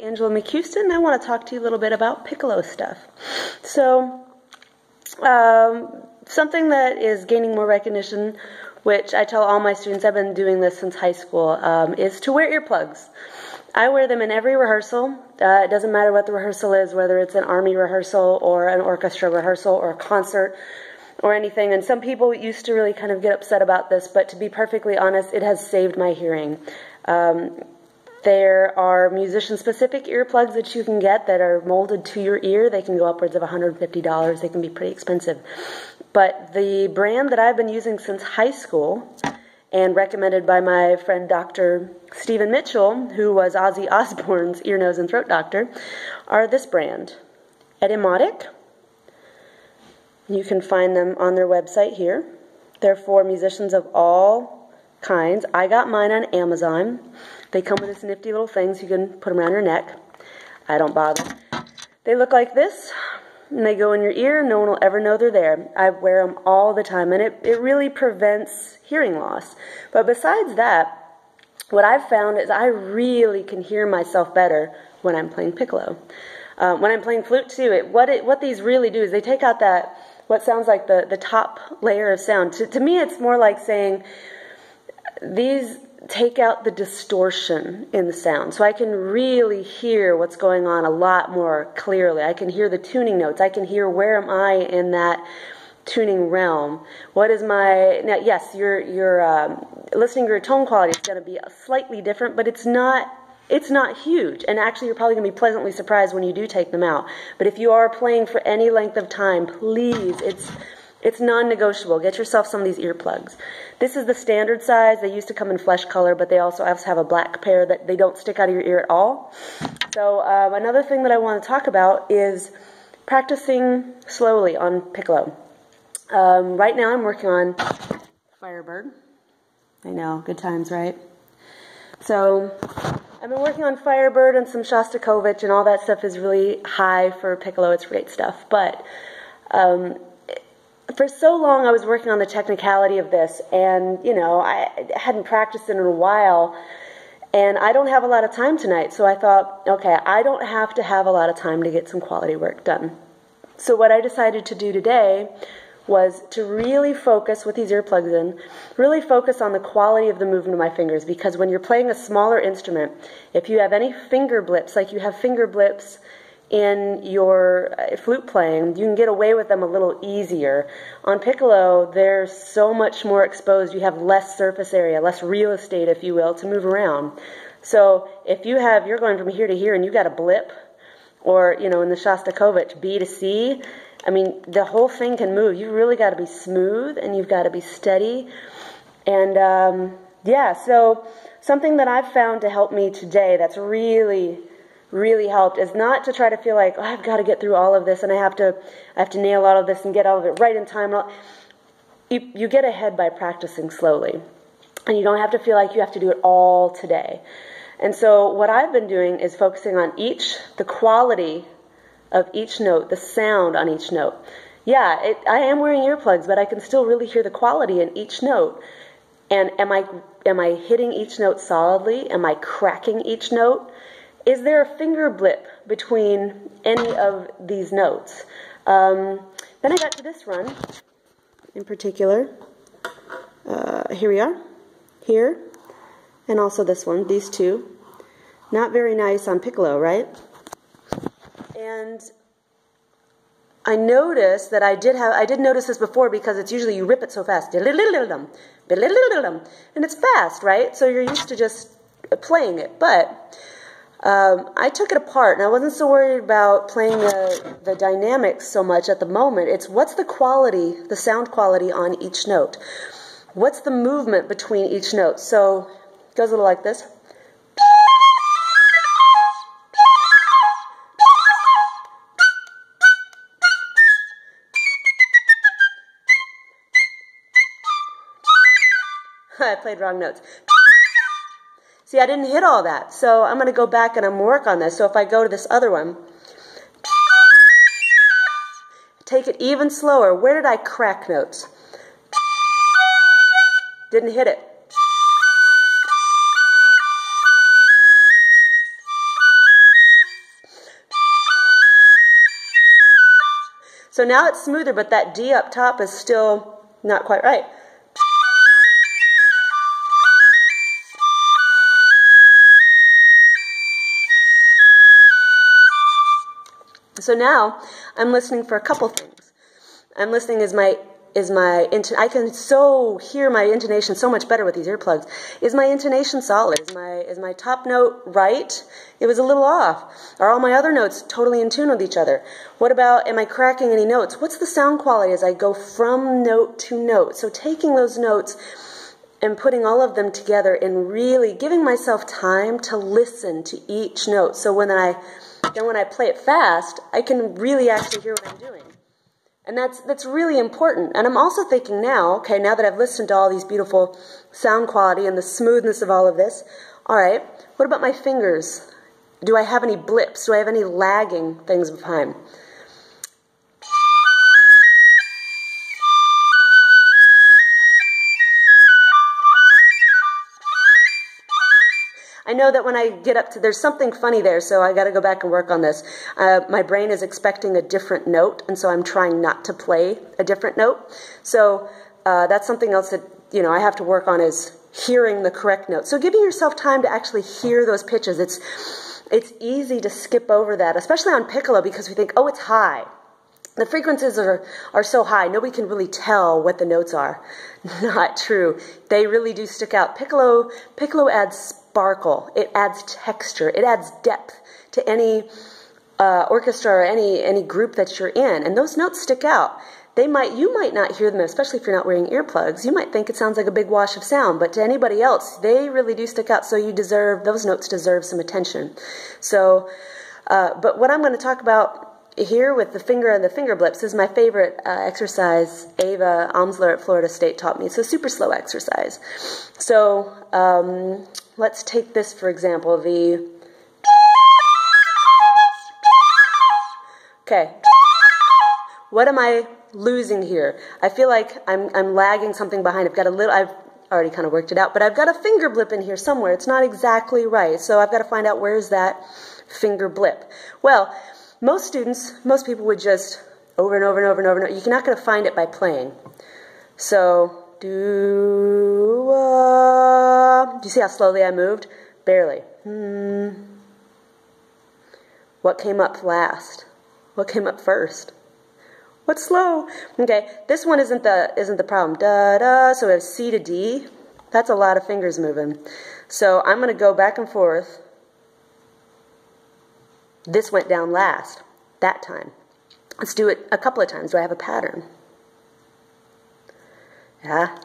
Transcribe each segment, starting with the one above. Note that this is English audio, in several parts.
Angela McHouston. I want to talk to you a little bit about piccolo stuff. So, something that is gaining more recognition, which I tell all my students, I've been doing this since high school, is to wear earplugs. I wear them in every rehearsal. It doesn't matter what the rehearsal is, whether it's an army rehearsal or an orchestra rehearsal or a concert or anything. And some people used to really kind of get upset about this, but to be perfectly honest, it has saved my hearing. There are musician-specific earplugs that you can get that are molded to your ear. They can go upwards of $150. They can be pretty expensive. But the brand that I've been using since high school, and recommended by my friend Dr. Stephen Mitchell, who was Ozzy Osbourne's ear, nose, and throat doctor, are this brand, Etta Modoch. You can find them on their website here. They're for musicians of all kinds. I got mine on Amazon. They come with this nifty little things. You can put them around your neck. I don't bother. They look like this, and they go in your ear. No one will ever know they're there. I wear them all the time, and it really prevents hearing loss. But besides that, what I've found is I really can hear myself better when I'm playing piccolo. When I'm playing flute too, what these really do is they take out that, what sounds like the top layer of sound. To me, it's more like saying, these take out the distortion in the sound. So I can really hear what's going on a lot more clearly. I can hear the tuning notes. I can hear where am I in that tuning realm. What is my, now yes, your listening to your tone quality is going to be slightly different, but it's not huge. And actually you're probably going to be pleasantly surprised when you do take them out. But if you are playing for any length of time, please, it's non-negotiable. Get yourself some of these earplugs. This is the standard size. They used to come in flesh color, but they also have a black pair that they don't stick out of your ear at all. So another thing that I want to talk about is practicing slowly on piccolo. Right now I'm working on Firebird. I know, good times, right? So I've been working on Firebird and some Shostakovich, and all that stuff is really high for piccolo. It's great stuff. But for so long I was working on the technicality of this, and you know, I hadn't practiced it in a while, and I don't have a lot of time tonight, so I thought, okay, I don't have to have a lot of time to get some quality work done. So what I decided to do today was to really focus with these earplugs in, really focus on the quality of the movement of my fingers, because when you're playing a smaller instrument, if you have any finger blips, like you have finger blips in your flute playing, you can get away with them a little easier. On piccolo, they're so much more exposed. You have less surface area, less real estate, if you will, to move around. So if you're going from here to here and you got a blip, or, you know, in the Shostakovich, B to C, I mean, the whole thing can move. You've really got to be smooth, and you've got to be steady. And, yeah, so something that I've found to help me today that's really helped is not to try to feel like, oh, I've got to get through all of this, and I have to nail all of this and get all of it right in time. You get ahead by practicing slowly, and you don't have to feel like you have to do it all today. And so what I've been doing is focusing on the quality of each note, the sound on each note. Yeah, I am wearing earplugs, but I can still really hear the quality in each note. And am I hitting each note solidly? Am I cracking each note? Is there a finger blip between any of these notes? Then I got to this run in particular. Here we are, here, and also this one, these two. Not very nice on piccolo, right? And I noticed that I did notice this before, because it's usually you rip it so fast. And it's fast, right? So you're used to just playing it. But I took it apart, and I wasn't so worried about playing the dynamics so much at the moment. It's what's the quality, the sound quality on each note. What's the movement between each note? So it goes a little like this. I played wrong notes. See, I didn't hit all that, so I'm going to go back and I'm work on this. So if I go to this other one, take it even slower. Where did I crack notes? Didn't hit it. So now it's smoother, but that D up top is still not quite right. So now I'm listening for a couple things. I'm listening I can so hear my intonation so much better with these earplugs. Is my intonation solid? Is my top note right? It was a little off. Are all my other notes totally in tune with each other? What about, am I cracking any notes? What's the sound quality as I go from note to note? So taking those notes and putting all of them together and really giving myself time to listen to each note. So when I play it fast, I can really actually hear what I'm doing. And that's really important. And I'm also thinking now, okay, now that I've listened to all these beautiful sound quality and the smoothness of all of this, all right, what about my fingers? Do I have any blips? Do I have any lagging things behind? I know that when I get up to, there's something funny there, so I got to go back and work on this. My brain is expecting a different note, and so I'm trying not to play a different note. So that's something else that, you know, I have to work on, is hearing the correct note. So giving yourself time to actually hear those pitches. It's easy to skip over that, especially on piccolo, because we think, oh, it's high. The frequencies are so high, nobody can really tell what the notes are. Not true. They really do stick out. Piccolo adds sparkle. It adds texture. It adds depth to any orchestra or any group that you're in. And those notes stick out. You might not hear them, especially if you're not wearing earplugs. You might think it sounds like a big wash of sound, but to anybody else, they really do stick out. So those notes deserve some attention. So, but what I'm going to talk about here with the finger and the finger blips is my favorite exercise Ava Amsler at Florida State taught me. It's a super slow exercise. So let's take this for example. Okay. What am I losing here? I feel like I'm lagging something behind. I've already kind of worked it out, but I've got a finger blip in here somewhere. It's not exactly right. So I've got to find out where's that finger blip. Well, most people would just over and over and over and over. You're not going to find it by playing. So, do you see how slowly I moved? Barely. What came up last? What came up first? What's slow? Okay, this one isn't the problem. Da da. So we have C to D. That's a lot of fingers moving. So I'm going to go back and forth. This went down last, that time. Let's do it a couple of times. Do I have a pattern? Yeah,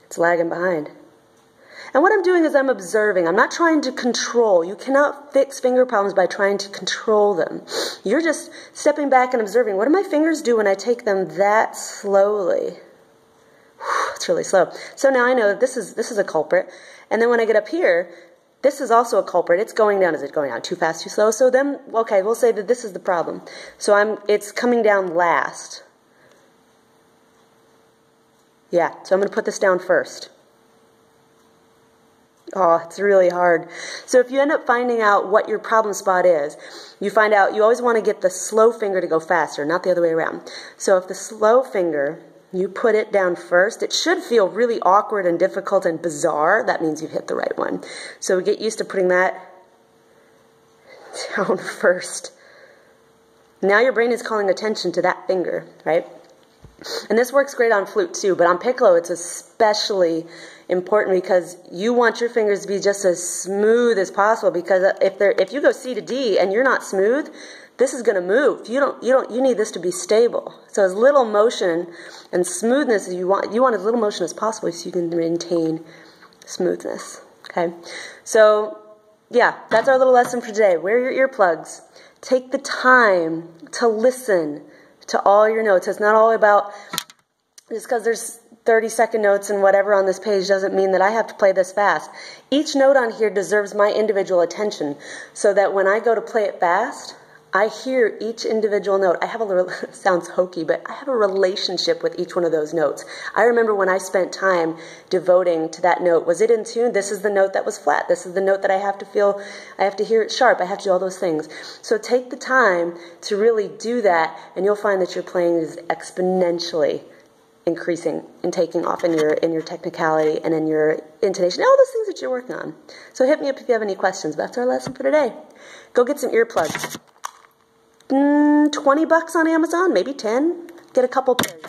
it's lagging behind. And what I'm doing is I'm observing. I'm not trying to control. You cannot fix finger problems by trying to control them. You're just stepping back and observing. What do my fingers do when I take them that slowly? It's really slow. So now I know that this is a culprit. And then when I get up here, this is also a culprit. It's going down. Is it going down too fast, too slow? So then, okay, we'll say that this is the problem. So it's coming down last. Yeah, so I'm going to put this down first. Oh, it's really hard. So if you end up finding out what your problem spot is, you find out you always want to get the slow finger to go faster, not the other way around. So if the slow finger, you put it down first, it should feel really awkward and difficult and bizarre. That means you've hit the right one. So we get used to putting that down first. Now your brain is calling attention to that finger, right? And this works great on flute too, but on piccolo it's especially important because you want your fingers to be just as smooth as possible, because if you go C to D and you're not smooth, this is going to move. You need this to be stable. So as little motion and smoothness as you want as little motion as possible so you can maintain smoothness. Okay? So yeah, that's our little lesson for today. Wear your earplugs. Take the time to listen to all your notes. It's not all about, just because there's 30-second notes and whatever on this page doesn't mean that I have to play this fast. Each note on here deserves my individual attention so that when I go to play it fast, I hear each individual note. I have sounds hokey, but I have a relationship with each one of those notes. I remember when I spent time devoting to that note. Was it in tune? This is the note that was flat. This is the note that I have to feel, I have to hear it sharp. I have to do all those things. So take the time to really do that, and you'll find that your playing is exponentially increasing and taking off in your technicality and in your intonation, all those things that you're working on. So hit me up if you have any questions. But that's our lesson for today. Go get some earplugs. $20 on Amazon, maybe 10. Get a couple pairs.